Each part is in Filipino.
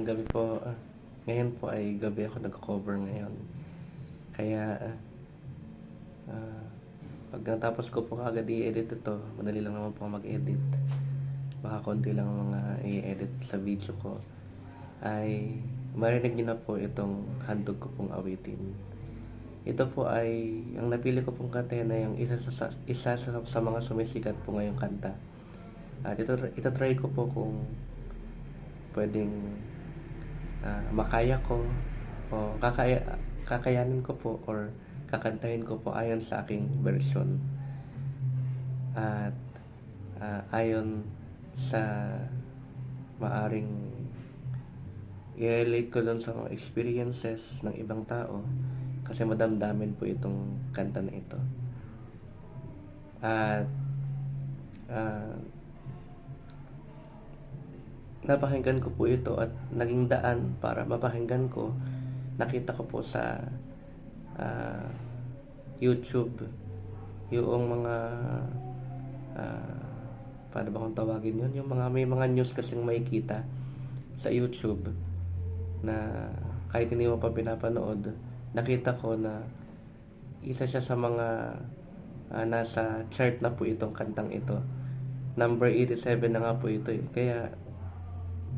gabi po. Ngayon po ay gabi ako nag-cover ngayon. Kaya ah, pag natapos ko po kagad i-edit ito, madali lang naman po mag-edit. Baka konti lang ang mga i-edit sa video ko. Ay marinig niyo na po itong handog ko pong awitin. Ito po ay, ang napili ko pong kanta na yung isa sa mga sumisikat po ngayong kanta. At ito try ko po kung pwedeng makaya ko o kakayanin ko po or kakantahin ko po ayon sa aking version at ayon sa maaring i-relate ko dun sa mga experiences ng ibang tao kasi madamdamin po itong kanta na ito at napakinggan ko po ito at naging daan para mapakinggan ko. Nakita ko po sa YouTube yung mga paano ba kung tawagin yun? Yung may mga news kasing makikita sa YouTube na kahit hindi mo pa pinapanood, nakita ko na isa siya sa mga nasa chart na po itong kantang ito. Number 87 na nga po ito eh. Kaya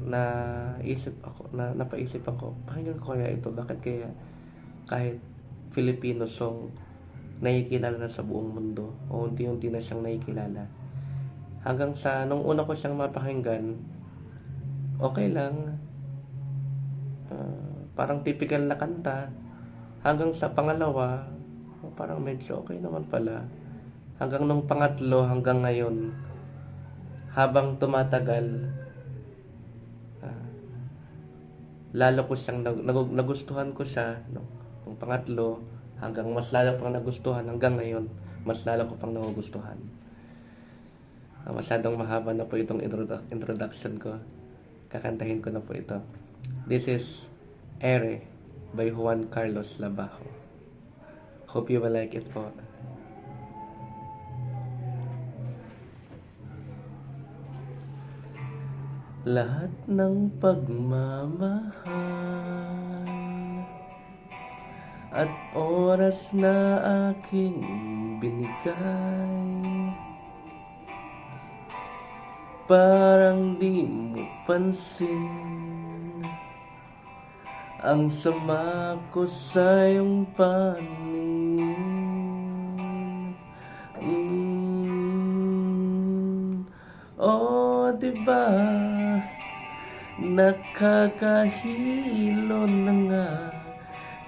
napaisip ako, pakinggan ko kaya ito, bakit kaya kahit Filipino song nakikilala na sa buong mundo o unti-unti na siyang nakikilala hanggang sa nung una ko siyang mapakinggan okay lang, parang typical na kanta hanggang sa pangalawa parang medyo okay naman pala hanggang nung pangatlo hanggang ngayon habang tumatagal lalo ko siyang nagustuhan ko siya nung pangatlo hanggang mas lalo pang nagustuhan hanggang ngayon mas lalo ko pang nagugustuhan. Masyadong mahaba na po itong introduction ko, kakantahin ko na po ito. This is Ere by Juan Carlos Labajo. Hope you will like it po. Lahat ng pagmamahal at oras na aking binigay parang di mo pansin ang sama ko sa iyong paningin. Oh, diba? Nakakahilo na nga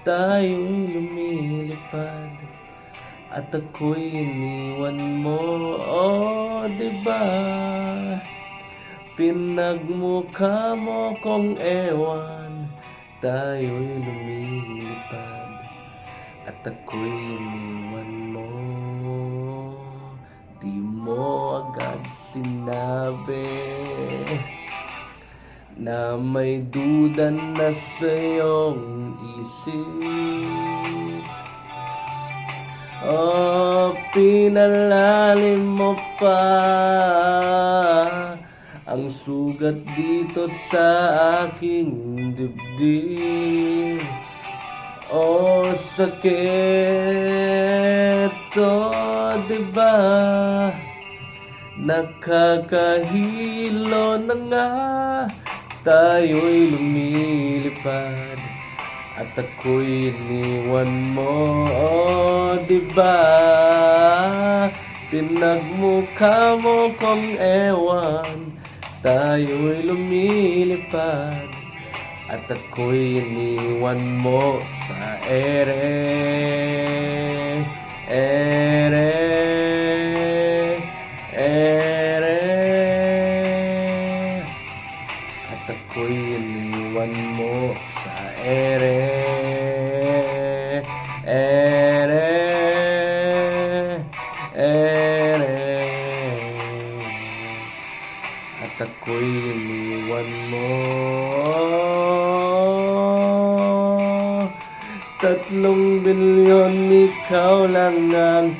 tayo'y lumilipad at ako'y iniwan mo. Oh, diba? Pinagmukha mo kong ewan, tayo'y lumilipad at ako'y iniwan mo. Di mo agad sinabi na may duda na sa iyong isip. Oh, pinalalim mo pa ang sugat dito sa aking dibdib. Oh, sakit. Oh, diba? Nakakahilo na nga tayo'y lumilipad at ako'y iniwan mo. Oh, diba? Pinagmukha mo kong ewan, tayo'y lumilipad at ako'y iniwan mo sa ere. At ako'y iniwan mo sa ere. At ako'y iniwan mo. 3 bilyon ikaw lang ang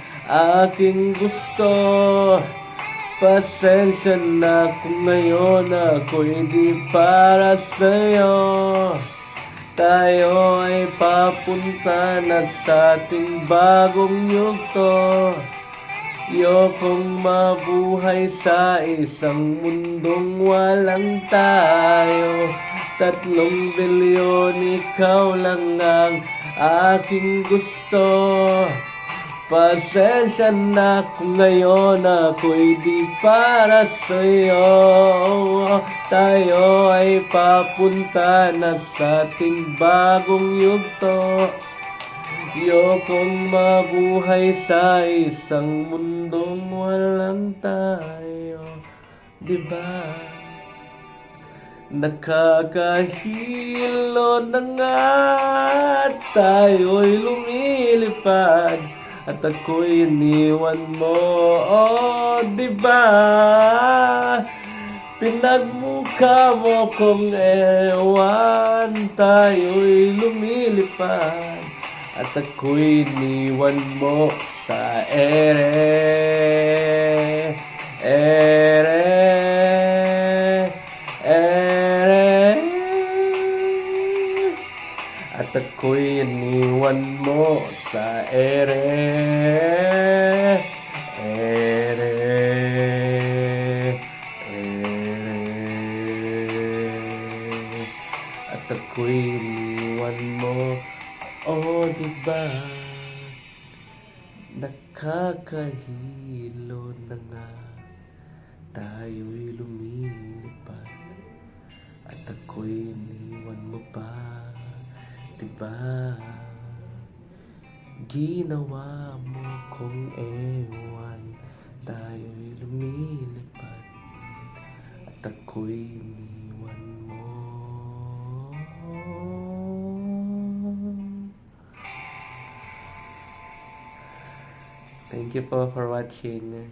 aking gusto. Pasensya na kung ngayon ako'y di para sa'yo. Tayo ay papunta na sa ating bagong yugto. Ayokong mabuhay sa isang mundong walang tayo. 3 bilyon, ikaw lang ang aking gusto. Pasensya na kung ngayon ako'y di para sa'yo. Tayo ay papunta na sa ating bagong yugto. Ayokong mabuhay sa isang mundong walang tayo. Diba? Nakakahilo na nga, tayo'y lumilipad at ako'y iniwan mo. Oh, diba? Pinagmukha mo kong ewan, tayo'y lumilipad at ako'y iniwan mo sa ere. At ako'y iniwan mo sa ere. At ako'y iniwan mo. Oh, diba? Nakakahilo na nga, tayo'y lumilipad at ako'y iniwan mo pa. Diba? Ginawa mo kong ewan, tayo'y lumilipad at ako'y iniwan mo. Thank you po for watching.